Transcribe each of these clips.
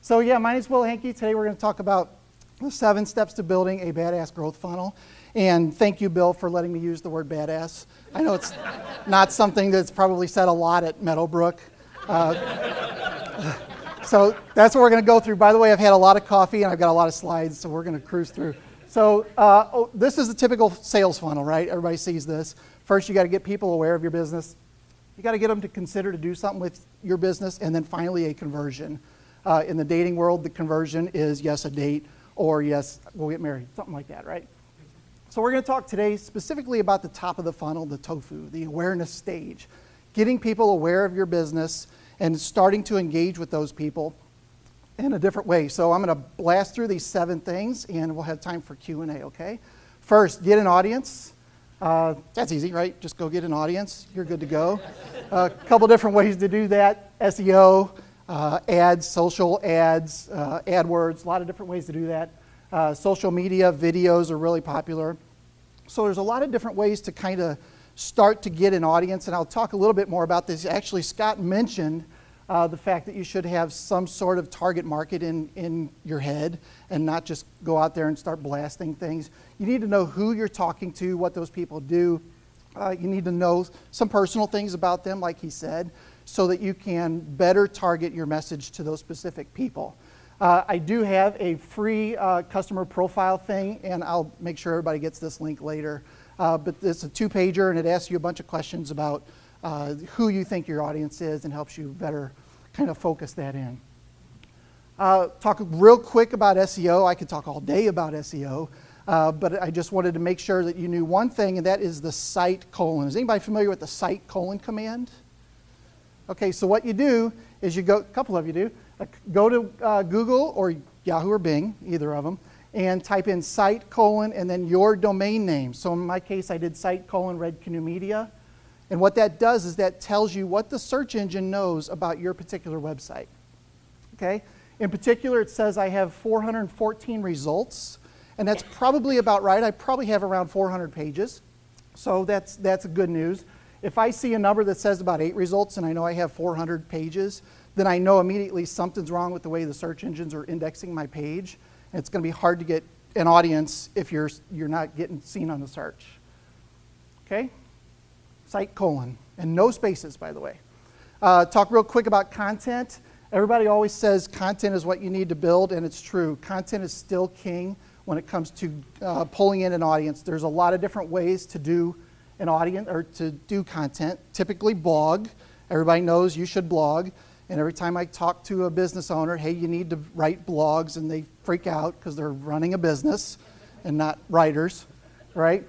So yeah, my name is Will Hanke. Today we're going to talk about the 7 steps to building a badass growth funnel. And thank you, Bill, for letting me use the word badass. I know it's not something that's probably said a lot at Meadowbrook. So that's what we're going to go through. By the way, I've had a lot of coffee and I've got a lot of slides, so we're going to cruise through. So this is a typical sales funnel, right? Everybody sees this. First, you got to get people aware of your business. You got to get them to consider to do something with your business, and then finally a conversion. In the dating world, the conversion is yes, a date, or yes, we'll get married, something like that, right? So we're going to talk today specifically about the top of the funnel, the tofu, the awareness stage, getting people aware of your business and starting to engage with those people in a different way. So I'm going to blast through these 7 things, and we'll have time for Q&A, okay? First, get an audience. That's easy, right? Just go get an audience. You're good to go. A couple different ways to do that. SEO, ads, social ads, AdWords, a lot of different ways to do that. Social media, videos are really popular. So there's a lot of different ways to kind of start to get an audience, and I'll talk a little bit more about this. Actually, Scott mentioned the fact that you should have some sort of target market in your head and not just go out there and start blasting things. You need to know who you're talking to, what those people do. You need to know some personal things about them, like he said, so that you can better target your message to those specific people. I do have a free customer profile thing, and I'll make sure everybody gets this link later. But it's a 2-pager, and it asks you a bunch of questions about who you think your audience is and helps you better kind of focus that in. Talk real quick about SEO. I could talk all day about SEO, but I just wanted to make sure that you knew one thing, and that is the cite colon. Is anybody familiar with the cite colon command? Okay, so what you do is you go, a couple of you do, go to Google or Yahoo or Bing, either of them, and type in cite colon and then your domain name. So in my case, I did cite colon Red Canoe Media. And what that does is that tells you what the search engine knows about your particular website. Okay? In particular, it says I have 414 results, and that's probably about right. I probably have around 400 pages, so that's good news. If I see a number that says about 8 results and I know I have 400 pages, then I know immediately something's wrong with the way the search engines are indexing my page, and it's going to be hard to get an audience if you're not getting seen on the search. Okay? Cite colon, and no spaces, by the way. Talk real quick about content. Everybody always says content is what you need to build, and it's true. Content is still king when it comes to pulling in an audience. There's a lot of different ways to do an audience or to do content. Typically blog. Everybody knows you should blog, and every time I talk to a business owner, hey, you need to write blogs, and they freak out because they're running a business and not writers, right?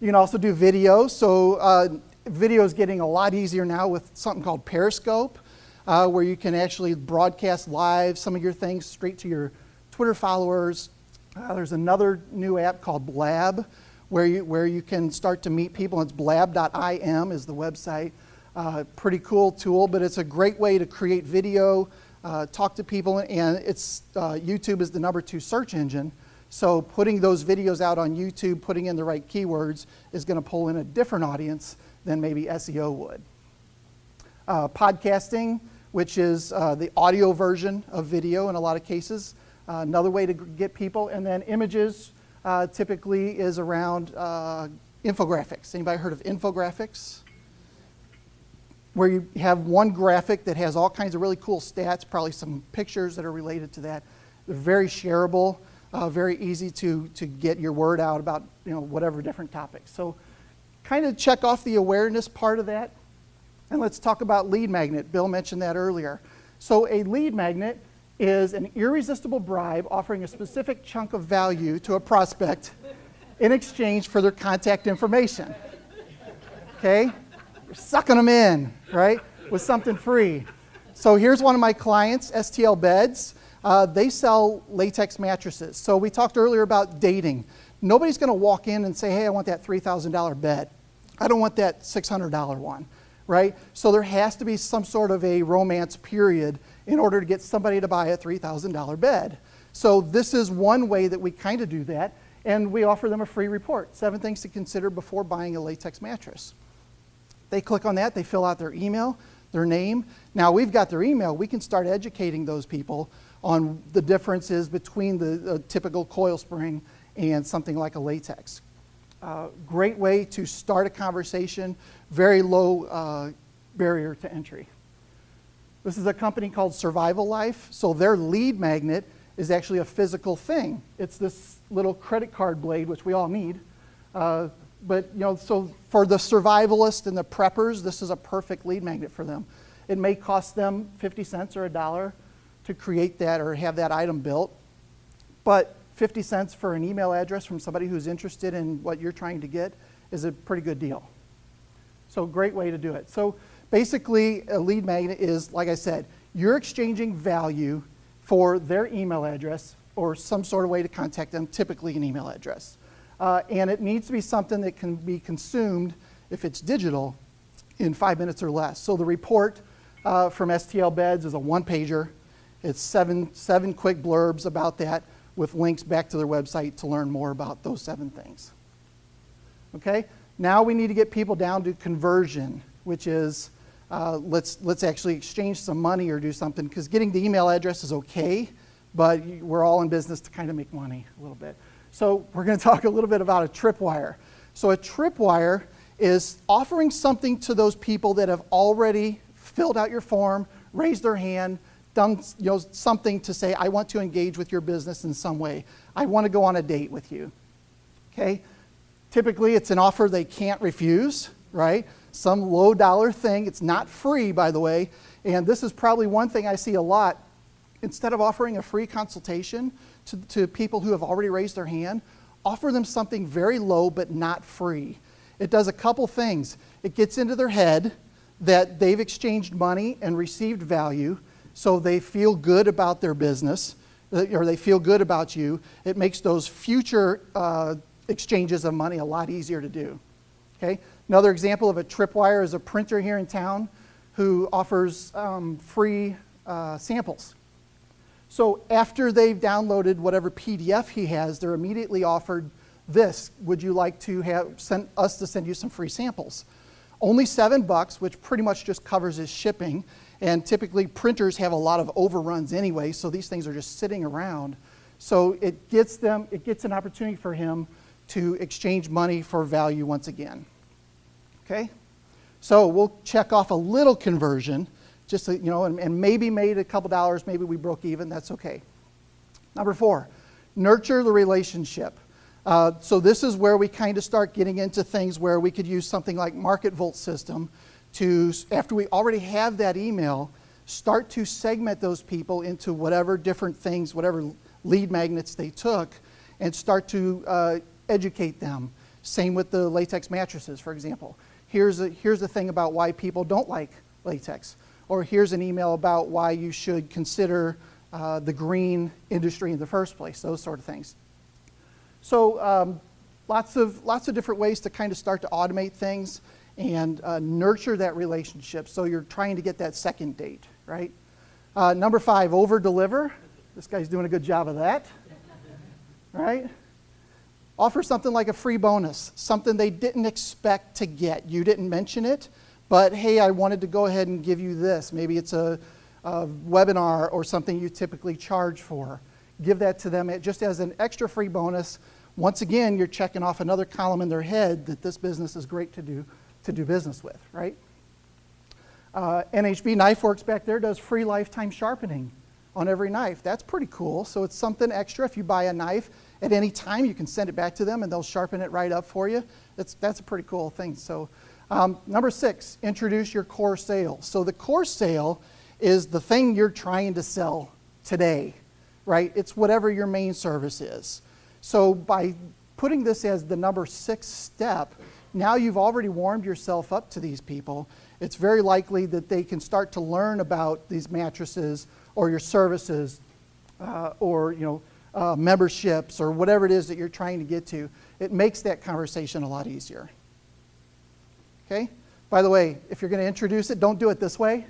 You can also do video. So video is getting a lot easier now with something called Periscope, where you can actually broadcast live some of your things straight to your Twitter followers. There's another new app called Blab, where you can start to meet people. It's blab.im is the website. Pretty cool tool, but it's a great way to create video, talk to people, and it's YouTube is the number 2 search engine. So putting those videos out on YouTube, putting in the right keywords, is going to pull in a different audience than maybe SEO would. Podcasting, which is the audio version of video in a lot of cases, another way to get people. And then images typically is around infographics. Anybody heard of infographics? Where you have one graphic that has all kinds of really cool stats, probably some pictures that are related to that. They're very shareable. Very easy to get your word out about whatever different topics. So kind of check off the awareness part of that. And let's talk about lead magnet. Bill mentioned that earlier. So a lead magnet is an irresistible bribe offering a specific chunk of value to a prospect in exchange for their contact information. Okay? You're sucking them in, right? With something free. So here's one of my clients, STL Beds. They sell latex mattresses. So we talked earlier about dating. Nobody's going to walk in and say, hey, I want that $3,000 bed. I don't want that $600 one, right? So there has to be some sort of a romance period in order to get somebody to buy a $3,000 bed. So this is one way that we kind of do that, and we offer them a free report, 7 things to consider before buying a latex mattress. They click on that, they fill out their email, their name. Now we've got their email, we can start educating those people on the differences between the typical coil spring and something like a latex. Great way to start a conversation, very low barrier to entry. This is a company called Survival Life. So their lead magnet is actually a physical thing. It's this little credit card blade, which we all need. But so for the survivalists and the preppers, this is a perfect lead magnet for them. It may cost them 50 cents or $1 to create that or have that item built, but 50 cents for an email address from somebody who's interested in what you're trying to get is a pretty good deal. So great way to do it. So basically, a lead magnet is, like I said, you're exchanging value for their email address or some sort of way to contact them, typically an email address. And it needs to be something that can be consumed, if it's digital, in 5 minutes or less. So the report from STL Beds is a one-pager. It's seven quick blurbs about that with links back to their website to learn more about those 7 things. Okay, now we need to get people down to conversion, which is let's actually exchange some money or do something, because getting the email address is okay, but we're all in business to kind of make money a little bit. So we're going to talk a little bit about a tripwire. So a tripwire is offering something to those people that have already filled out your form, raised their hand, done something to say, I want to engage with your business in some way. I want to go on a date with you. Okay? Typically, it's an offer they can't refuse, right? Some low dollar thing. It's not free, by the way. And this is probably one thing I see a lot. Instead of offering a free consultation to people who have already raised their hand, offer them something very low but not free. It does a couple things. It gets into their head that they've exchanged money and received value, so they feel good about their business, or they feel good about you. It makes those future exchanges of money a lot easier to do. Okay? Another example of a tripwire is a printer here in town who offers free samples. So after they've downloaded whatever PDF he has, they're immediately offered this. Would you like to have us to send you some free samples? Only $7, which pretty much just covers his shipping. And typically printers have a lot of overruns anyway, so these things are just sitting around. So it gets an opportunity for him to exchange money for value once again. Okay? So we'll check off a little conversion, just so, and maybe made a couple dollars, maybe we broke even, that's okay. Number 4, nurture the relationship. So this is where we kind of start getting into things where we could use something like Market Volt system to, after we already have that email, start to segment those people into whatever different things, whatever lead magnets they took, and start to educate them. Same with the latex mattresses, for example. Here's a thing about why people don't like latex. Or here's an email about why you should consider the green industry in the first place, those sort of things. So lots of different ways to kind of start to automate things and nurture that relationship. So you're trying to get that second date, right? Number 5, over-deliver. This guy's doing a good job of that, right? Offer something like a free bonus, something they didn't expect to get. You didn't mention it, but hey, I wanted to go ahead and give you this. Maybe it's a webinar or something you typically charge for. Give that to them just as an extra free bonus. Once again, you're checking off another column in their head that this business is great to do business with, right? NHB Knife Works back there does free lifetime sharpening on every knife. That's pretty cool. So it's something extra. If you buy a knife at any time, you can send it back to them and they'll sharpen it right up for you. That's a pretty cool thing. So number 6, introduce your core sale. So the core sale is the thing you're trying to sell today, right? It's whatever your main service is. So by putting this as the number 6 step, now you've already warmed yourself up to these people. It's very likely that they can start to learn about these mattresses or your services or memberships or whatever it is that you're trying to get to. It makes that conversation a lot easier. Okay? By the way, if you're going to introduce it, don't do it this way.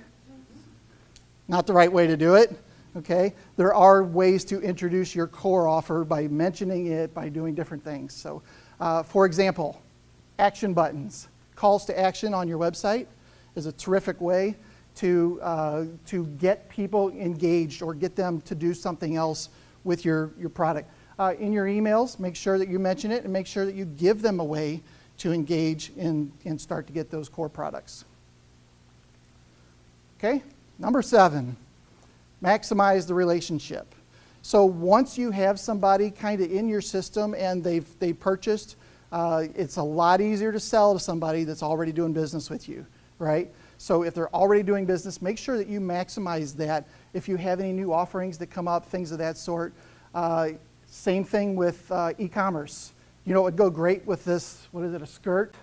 Not the right way to do it. Okay? There are ways to introduce your core offer by mentioning it, by doing different things. So, for example, action buttons. Calls to action on your website is a terrific way. to get people engaged or get them to do something else with your product. In your emails, make sure that you mention it and make sure that you give them a way to engage and start to get those core products. Okay, number 7, maximize the relationship. So once you have somebody kind of in your system and they've purchased, it's a lot easier to sell to somebody that's already doing business with you, right? So if they're already doing business, make sure that you maximize that. If you have any new offerings that come up, things of that sort. Same thing with e-commerce. You know, it would go great with this, what is it, a skirt?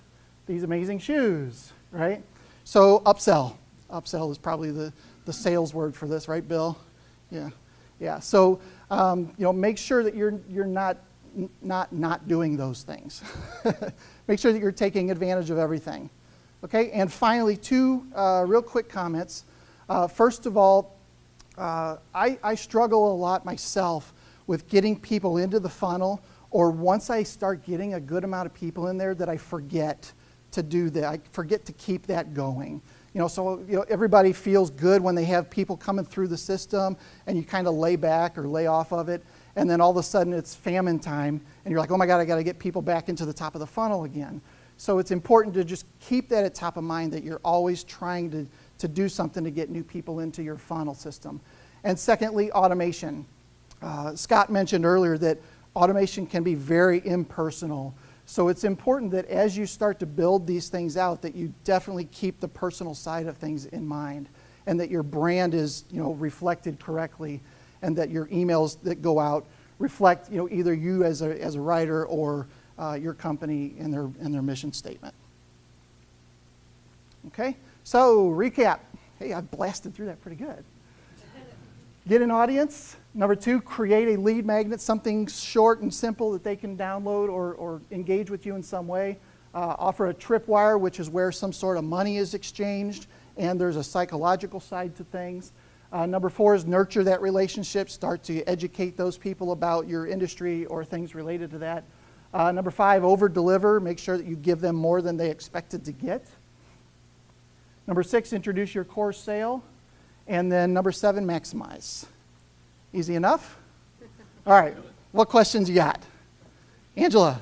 These amazing shoes, right? So upsell. Upsell is probably the sales word for this, right, Bill? Yeah. So, you know, make sure that you're not doing those things. Make sure that you're taking advantage of everything. Okay, and finally, 2 real quick comments. First of all, I struggle a lot myself with getting people into the funnel, or once I start getting a good amount of people in there that I forget to do that. I forget to keep that going. You know, so everybody feels good when they have people coming through the system and you kind of lay back or lay off of it, and then all of a sudden it's famine time and you're like, oh my God, I got to get people back into the top of the funnel again. So it's important to just keep that at top of mind, that you're always trying to do something to get new people into your funnel system. And secondly, automation. Scott mentioned earlier that automation can be very impersonal. So it's important that as you start to build these things out, that you definitely keep the personal side of things in mind, and that your brand is, reflected correctly, and that your emails that go out reflect, either you as a writer or your company and their mission statement. Okay, so recap. Hey, I blasted through that pretty good. Get an audience. Number 2, create a lead magnet, something short and simple that they can download or engage with you in some way. Offer a tripwire, which is where some sort of money is exchanged, and there's a psychological side to things. Number 4 is nurture that relationship. Start to educate those people about your industry or things related to that. Number 5, over-deliver. Make sure that you give them more than they expected to get. Number 6, introduce your core sale. And then number 7, maximize. Easy enough? All right. What questions you got? Angela?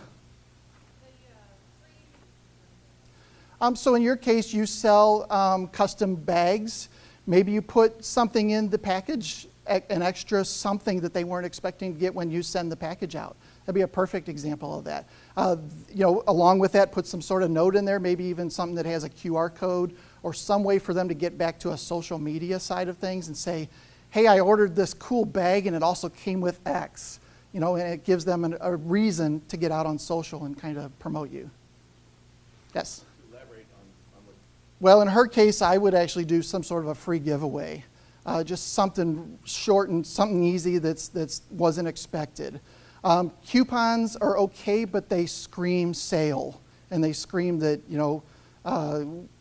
So in your case, you sell custom bags. Maybe you put something in the package, an extra something that they weren't expecting to get when you send the package out. That'd be a perfect example of that. Along with that, put some sort of note in there, maybe even something that has a QR code or some way for them to get back to a social media side of things and say, hey, I ordered this cool bag and it also came with X. And it gives them a reason to get out on social and kind of promote you. Yes? Elaborate on what... Well, in her case, I would actually do some sort of a free giveaway. Just something short and something easy that's wasn't expected. Coupons are okay, but they scream sale, and they scream that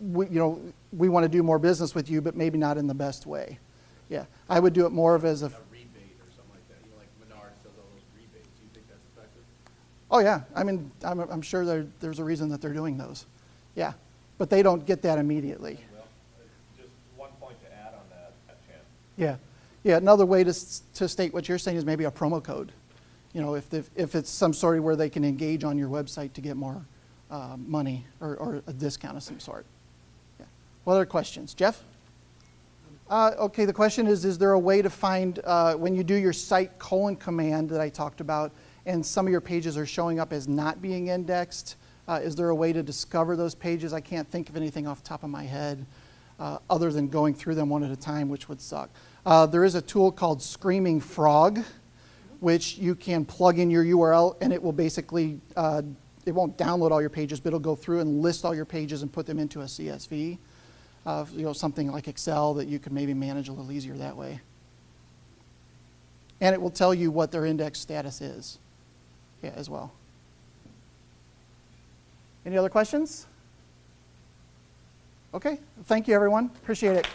we want to do more business with you, but maybe not in the best way. Yeah, I would do it more of as a rebate or something like that. Like Menards does all those rebates. Do you think that's effective? Oh yeah, I mean I'm sure there's a reason that they're doing those. Yeah, but they don't get that immediately. Well, just one point to add on that chance. Yeah. Another way to state what you're saying is maybe a promo code. If it's some sort of where they can engage on your website to get more money or a discount of some sort. Yeah. What other questions? Jeff? Okay, the question is there a way to find, when you do your site command that I talked about, and some of your pages are showing up as not being indexed, is there a way to discover those pages? I can't think of anything off the top of my head other than going through them one at a time, which would suck. There is a tool called Screaming Frog, which you can plug in your URL, and it will basically, it won't download all your pages, but it'll go through and list all your pages and put them into a CSV. Something like Excel that you can maybe manage a little easier that way. And it will tell you what their index status is, as well. Any other questions? Okay, thank you everyone, appreciate it.